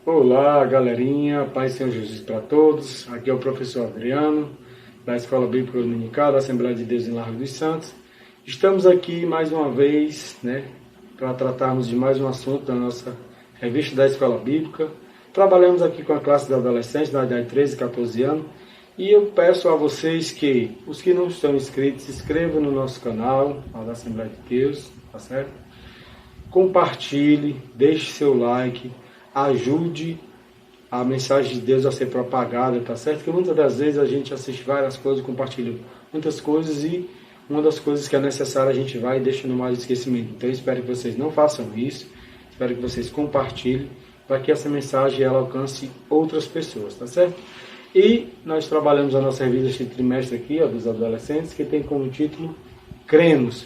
Olá, galerinha, Paz e Senhor Jesus para todos. Aqui é o professor Adriano, da Escola Bíblica Dominical da Assembleia de Deus em Largo dos Santos. Estamos aqui mais uma vez, para tratarmos de mais um assunto da nossa revista da Escola Bíblica. Trabalhamos aqui com a classe de adolescentes da idade de 13 e 14 anos. E eu peço a vocês que, os que não estão inscritos, se inscrevam no nosso canal, da Assembleia de Deus, tá certo? Compartilhe, deixe seu like, ajude a mensagem de Deus a ser propagada, tá certo? Porque muitas das vezes a gente assiste várias coisas, compartilha muitas coisas e uma das coisas que é necessária a gente vai e deixa no mais esquecimento. Então eu espero que vocês não façam isso, espero que vocês compartilhem para que essa mensagem ela alcance outras pessoas, tá certo? E nós trabalhamos a nossa revista este trimestre aqui, dos adolescentes, que tem como título Cremos.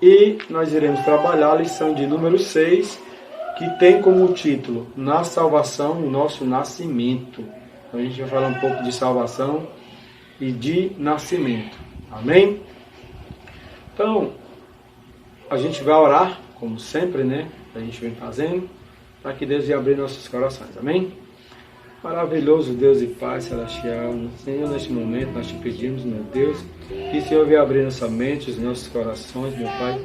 E nós iremos trabalhar a lição de número 6, que tem como título Na Salvação, o Nosso Nascimento. Então a gente vai falar um pouco de salvação e de nascimento. Amém? Então, a gente vai orar, como sempre, A gente vem fazendo, para que Deus venha abrir nossos corações. Amém? Maravilhoso Deus e Pai Celestial, Senhor, neste momento nós te pedimos, meu Deus, que o Senhor venha abrir nossa mente, os nossos corações, meu Pai,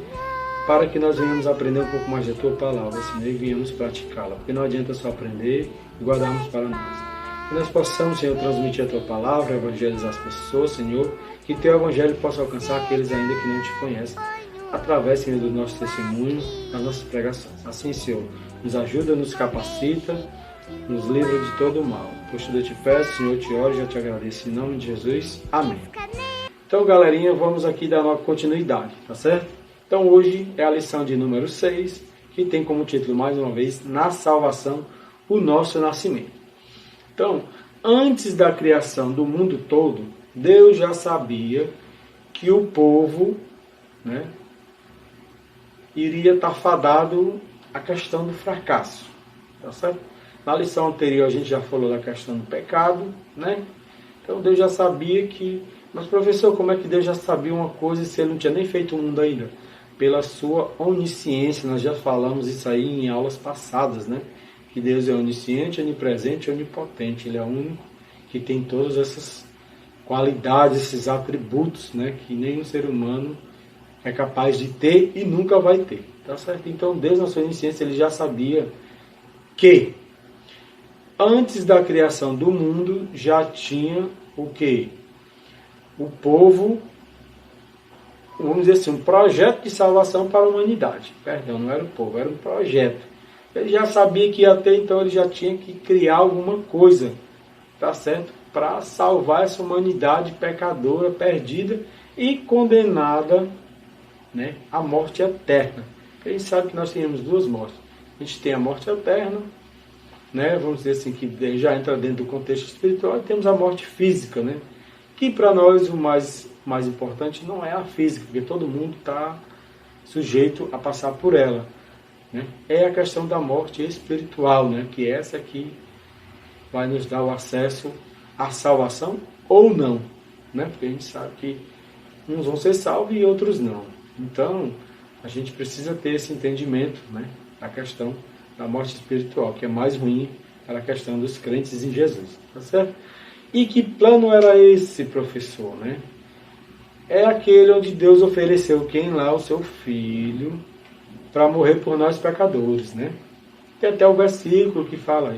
para que nós venhamos aprender um pouco mais da Tua Palavra, Senhor, e venhamos praticá-la, porque não adianta só aprender e guardarmos para nós. Que nós possamos, Senhor, transmitir a Tua Palavra, evangelizar as pessoas, Senhor, que Teu Evangelho possa alcançar aqueles ainda que não Te conhecem, através, Senhor, do nosso testemunho, das nossas pregações. Assim, Senhor, nos ajuda, nos capacita, nos livra de todo o mal. Pois tudo eu te peço, Senhor, eu te oro e já te agradeço. Em nome de Jesus. Amém. Então, galerinha, vamos aqui dar uma continuidade, tá certo? Então, hoje é a lição de número 6, que tem como título, mais uma vez, Na Salvação, o Nosso Nascimento. Então, antes da criação do mundo todo, Deus já sabia que o povo, iria estar fadado à questão do fracasso, tá certo? Na lição anterior a gente já falou da questão do pecado, Então Deus já sabia que... Mas professor, como é que Deus já sabia uma coisa se Ele não tinha nem feito o mundo ainda? Pela sua onisciência, nós já falamos isso aí em aulas passadas, Que Deus é onisciente, onipresente e onipotente. Ele é o único que tem todas essas qualidades, esses atributos, Que nenhum ser humano é capaz de ter e nunca vai ter, tá certo? Então Deus na sua onisciência, Ele já sabia que antes da criação do mundo, já tinha o quê? O povo, vamos dizer assim, um projeto de salvação para a humanidade. Perdão, não era o povo, era um projeto. Ele já sabia que até então ele já tinha que criar alguma coisa, tá certo? Para salvar essa humanidade pecadora, perdida e condenada, à morte eterna. Porque a gente sabe que nós temos duas mortes. A gente tem a morte eterna, vamos dizer assim, que já entra dentro do contexto espiritual, e temos a morte física, que para nós o mais importante não é a física, porque todo mundo está sujeito a passar por ela, É a questão da morte espiritual, que essa aqui vai nos dar o acesso à salvação ou não, Porque a gente sabe que uns vão ser salvos e outros não. Então, a gente precisa ter esse entendimento, da questão da morte espiritual, que é mais ruim para a questão dos crentes em Jesus, tá certo? E que plano era esse, professor, É aquele onde Deus ofereceu quem lá? O seu Filho, para morrer por nós pecadores, Tem até o versículo que fala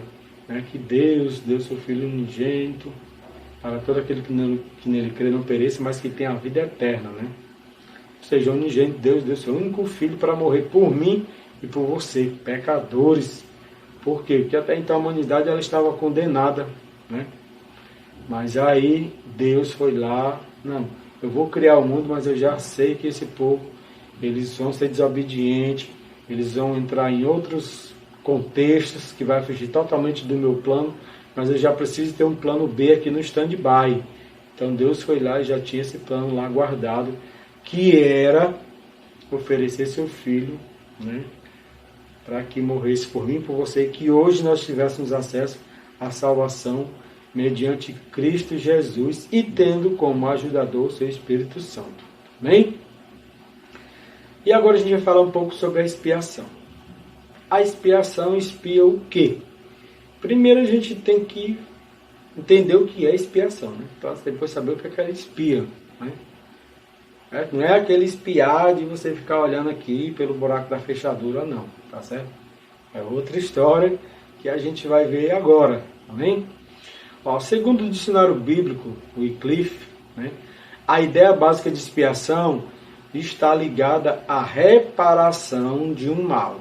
aí, que Deus deu seu Filho unigênito para todo aquele que nele crê não pereça, mas que tenha a vida eterna, Ou seja, unigênito, Deus deu seu único Filho para morrer por mim e por você, pecadores. Por quê? Porque até então a humanidade ela estava condenada, Mas aí Deus foi lá, não, eu vou criar o mundo, mas eu já sei que esse povo, eles vão ser desobedientes, eles vão entrar em outros contextos que vai fugir totalmente do meu plano, mas eu já preciso ter um plano B aqui no stand-by. Então Deus foi lá e já tinha esse plano lá guardado, que era oferecer seu Filho, para que morresse por mim e por você, que hoje nós tivéssemos acesso à salvação mediante Cristo Jesus e tendo como ajudador o seu Espírito Santo. Amém? E agora a gente vai falar um pouco sobre a expiação. A expiação expia o quê? Primeiro a gente tem que entender o que é expiação, né? Para depois saber o que é que ela expia, né? Não é aquele espiar de você ficar olhando aqui pelo buraco da fechadura, não, tá certo? É outra história que a gente vai ver agora, amém? Ó, segundo o dicionário bíblico, o Wycliffe, né, a ideia básica de expiação está ligada à reparação de um mal.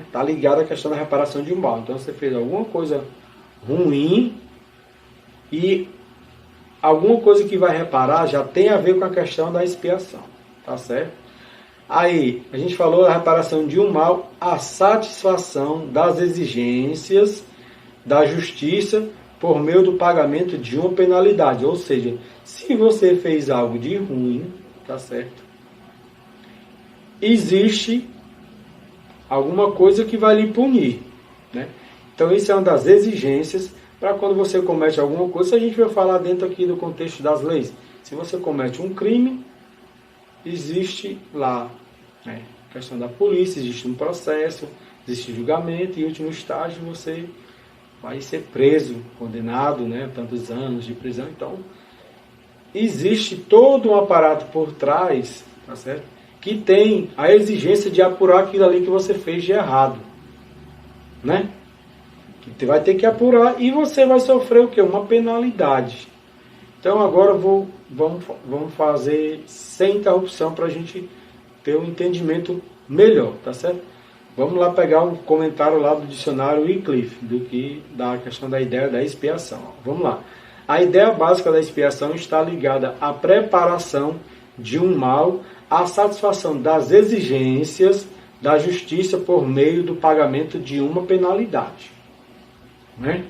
Está ligada à questão da reparação de um mal. Então você fez alguma coisa ruim e alguma coisa que vai reparar já tem a ver com a questão da expiação, tá certo? Aí, a gente falou da reparação de um mal, a satisfação das exigências da justiça por meio do pagamento de uma penalidade. Ou seja, se você fez algo de ruim, tá certo? Existe alguma coisa que vai lhe punir, né? Então, isso é uma das exigências para quando você comete alguma coisa. A gente vai falar dentro aqui do contexto das leis. Se você comete um crime, existe lá, né, a questão da polícia, existe um processo, existe julgamento e, em último estágio, você vai ser preso, condenado, né, a tantos anos de prisão. Então, existe todo um aparato por trás, tá certo, que tem a exigência de apurar aquilo ali que você fez de errado, né? Que vai ter que apurar e você vai sofrer o quê? Uma penalidade. Então agora vamos fazer sem interrupção para a gente ter um entendimento melhor, tá certo? Vamos lá pegar um comentário lá do dicionário Wycliffe, da questão da ideia da expiação. Vamos lá. A ideia básica da expiação está ligada à preparação de um mal, à satisfação das exigências da justiça por meio do pagamento de uma penalidade. Né?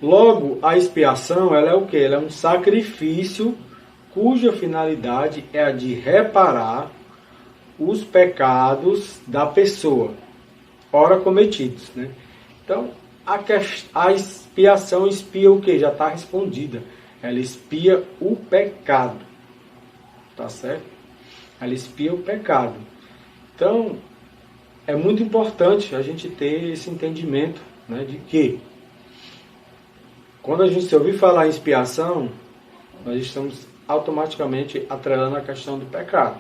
Logo, a expiação, ela é o quê? Ela é um sacrifício cuja finalidade é a de reparar os pecados da pessoa, ora cometidos, né? Então, a expiação expia o quê? Já está respondida. Ela expia o pecado, tá certo? Ela expia o pecado. Então, é muito importante a gente ter esse entendimento, né, de que quando a gente ouvir falar em expiação, nós estamos automaticamente atrelando a questão do pecado.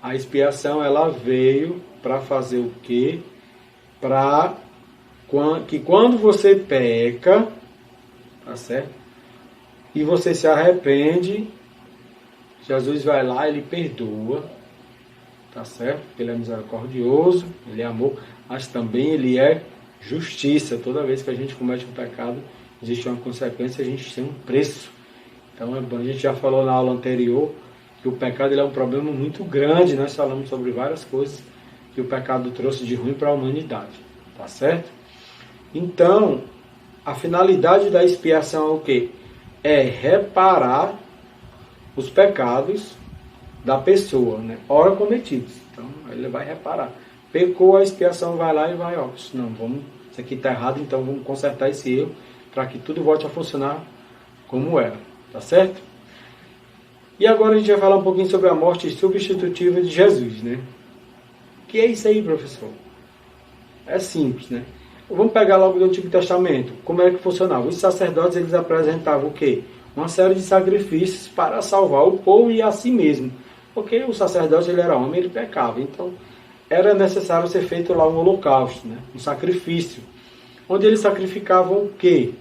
A expiação, ela veio para fazer o quê? Para que quando você peca, tá certo? E você se arrepende, Jesus vai lá e ele perdoa, tá certo? Ele é misericordioso, ele é amor, mas também ele é justiça. Toda vez que a gente comete um pecado, existe uma consequência, a gente tem um preço. Então, a gente já falou na aula anterior que o pecado ele é um problema muito grande. Nós falamos sobre várias coisas que o pecado trouxe de ruim para a humanidade, tá certo? Então, a finalidade da expiação é o quê? É reparar os pecados da pessoa, né? Ora cometidos. Então, ele vai reparar. Pecou, a expiação vai lá e vai, ó, não, isso aqui está errado, então vamos consertar esse erro para que tudo volte a funcionar como era, tá certo? E agora a gente vai falar um pouquinho sobre a morte substitutiva de Jesus, né? Que é isso aí, professor? É simples, né? Vamos pegar logo do Antigo Testamento. Como é que funcionava? Os sacerdotes, eles apresentavam o quê? Uma série de sacrifícios para salvar o povo e a si mesmo. Porque o sacerdote, ele era homem, ele pecava. Então, era necessário ser feito lá um holocausto, né? Um sacrifício. Onde eles sacrificavam o quê?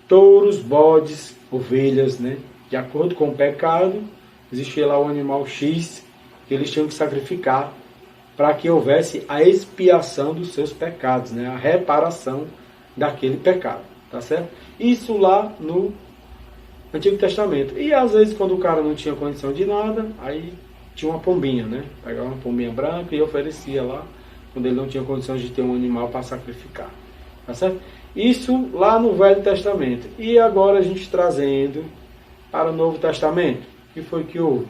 Touros, bodes, ovelhas, né? De acordo com o pecado, existia lá o animal X que eles tinham que sacrificar para que houvesse a expiação dos seus pecados, né? A reparação daquele pecado, tá certo? Isso lá no Antigo Testamento. E às vezes quando o cara não tinha condição de nada, aí tinha uma pombinha, né? Pegava uma pombinha branca e oferecia lá, quando ele não tinha condições de ter um animal para sacrificar, tá certo? Isso lá no Velho Testamento. E agora a gente trazendo para o Novo Testamento. O que foi que houve?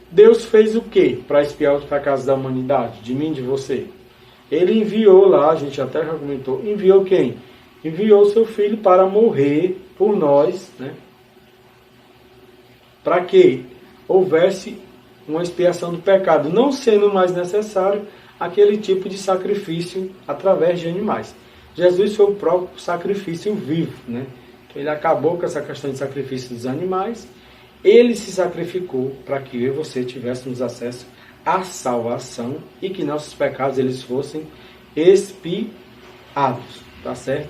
Deus fez o quê para expiar os pecados da humanidade? De mim, de você? Ele enviou lá, a gente até já comentou, enviou quem? Enviou seu filho para morrer por nós, né? para que houvesse uma expiação do pecado, não sendo mais necessário aquele tipo de sacrifício através de animais. Jesus foi o próprio sacrifício vivo, né? Ele acabou com essa questão de sacrifício dos animais, ele se sacrificou para que eu e você tivéssemos acesso à salvação e que nossos pecados eles fossem expiados, tá certo?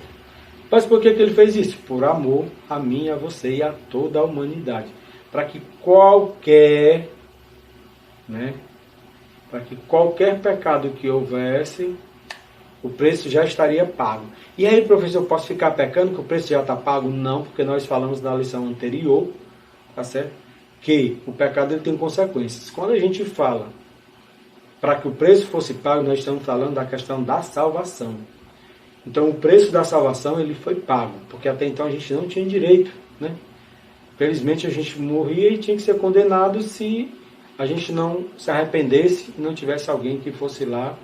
Mas por que ele fez isso? Por amor a mim, a você e a toda a humanidade, para que qualquer pecado que houvesse, o preço já estaria pago. E aí, professor, eu posso ficar pecando que o preço já está pago? Não, porque nós falamos na lição anterior, tá certo? Que o pecado ele tem consequências. Quando a gente fala para que o preço fosse pago, nós estamos falando da questão da salvação. Então, o preço da salvação ele foi pago, porque até então a gente não tinha direito, né? Felizmente a gente morria e tinha que ser condenado se a gente não se arrependesse e não tivesse alguém que fosse lá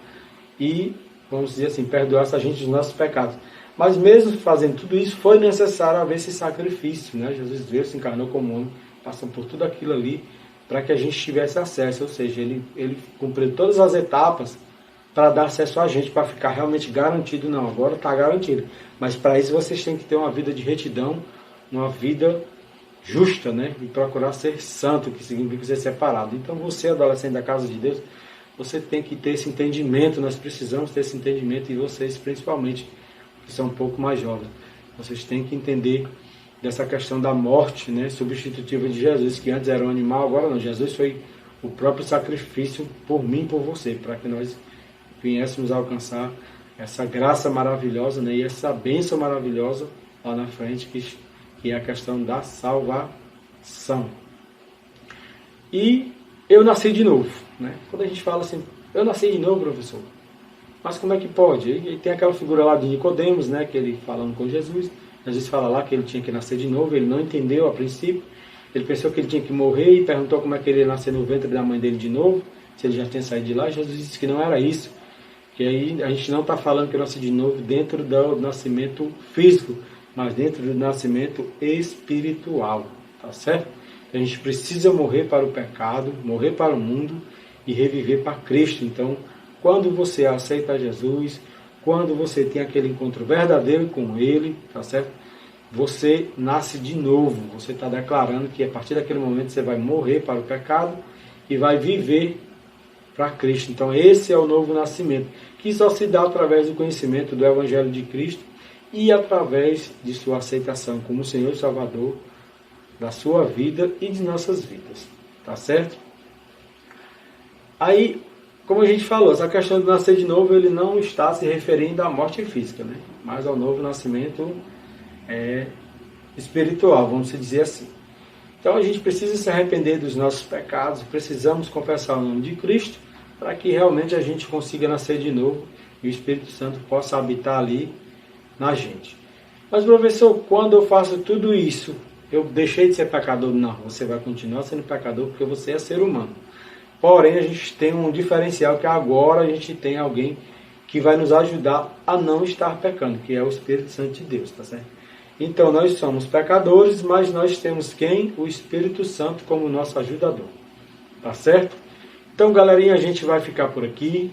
e, vamos dizer assim, perdoasse a gente dos nossos pecados. Mas mesmo fazendo tudo isso, foi necessário haver esse sacrifício, né? Jesus veio, se encarnou como homem, passou por tudo aquilo ali para que a gente tivesse acesso, ou seja, ele cumpriu todas as etapas para dar acesso a gente, para ficar realmente garantido. Não, agora está garantido. Mas para isso vocês têm que ter uma vida de retidão, uma vida justa, né? E procurar ser santo, que significa ser separado. Então você, adolescente da casa de Deus, você tem que ter esse entendimento, nós precisamos ter esse entendimento, e vocês principalmente, que são um pouco mais jovens, vocês têm que entender dessa questão da morte, né, substitutiva de Jesus, que antes era um animal, agora não. Jesus foi o próprio sacrifício por mim e por você, para que nós viéssemos a alcançar essa graça maravilhosa, né, e essa bênção maravilhosa lá na frente, que é a questão da salvação. E eu nasci de novo, né? Quando a gente fala assim, eu nasci de novo, professor, mas como é que pode? E tem aquela figura lá de Nicodemos, né, que ele falando com Jesus, Jesus fala lá que ele tinha que nascer de novo, ele não entendeu a princípio, ele pensou que ele tinha que morrer e perguntou como é que ele ia nascer no ventre da mãe dele de novo, se ele já tinha saído de lá. Jesus disse que não era isso, que aí a gente não está falando que eu nasci de novo dentro do nascimento físico, mas dentro do nascimento espiritual, tá certo? A gente precisa morrer para o pecado, morrer para o mundo e reviver para Cristo. Então, quando você aceita Jesus, quando você tem aquele encontro verdadeiro com Ele, tá certo? Você nasce de novo. Você está declarando que a partir daquele momento você vai morrer para o pecado e vai viver para Cristo. Então esse é o novo nascimento, que só se dá através do conhecimento do Evangelho de Cristo e através de sua aceitação como Senhor e Salvador da sua vida e de nossas vidas. Tá certo? Aí, como a gente falou, essa questão do nascer de novo, ele não está se referindo à morte física, né? Mas ao novo nascimento espiritual, vamos dizer assim. Então a gente precisa se arrepender dos nossos pecados, precisamos confessar o nome de Cristo, para que realmente a gente consiga nascer de novo e o Espírito Santo possa habitar ali na gente. Mas, professor, quando eu faço tudo isso, eu deixei de ser pecador? Não, você vai continuar sendo pecador porque você é ser humano. Porém, a gente tem um diferencial, que agora a gente tem alguém que vai nos ajudar a não estar pecando, que é o Espírito Santo de Deus, tá certo? Então, nós somos pecadores, mas nós temos quem? O Espírito Santo como nosso ajudador, tá certo? Então, galerinha, a gente vai ficar por aqui.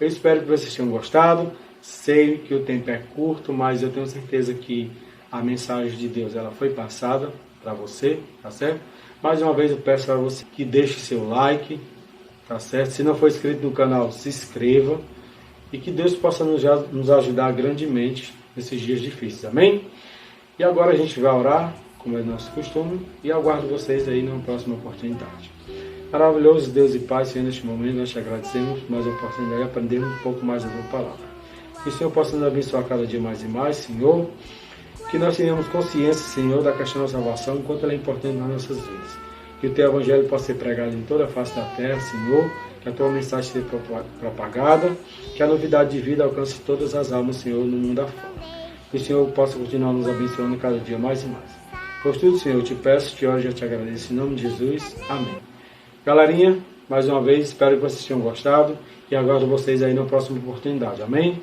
Eu espero que vocês tenham gostado. Sei que o tempo é curto, mas eu tenho certeza que a mensagem de Deus ela foi passada para você, tá certo? Mais uma vez eu peço para você que deixe seu like, tá certo? Se não for inscrito no canal, se inscreva. E que Deus possa nos ajudar grandemente nesses dias difíceis, amém? E agora a gente vai orar, como é nosso costume, e aguardo vocês aí numa próxima oportunidade. Maravilhoso Deus e Pai, Senhor, neste momento nós te agradecemos por mais uma oportunidade de aprender um pouco mais da tua palavra. Que o Senhor possa nos abençoar cada dia mais e mais, Senhor. Que nós tenhamos consciência, Senhor, da questão da salvação, enquanto ela é importante nas nossas vidas. Que o teu evangelho possa ser pregado em toda a face da terra, Senhor. Que a tua mensagem seja propagada. Que a novidade de vida alcance todas as almas, Senhor, no mundo afora. Que o Senhor possa continuar nos abençoando cada dia mais e mais. Por tudo, Senhor, eu te peço, te oro e já te agradeço. Em nome de Jesus. Amém. Galerinha, mais uma vez, espero que vocês tenham gostado. E aguardo vocês aí na próxima oportunidade. Amém?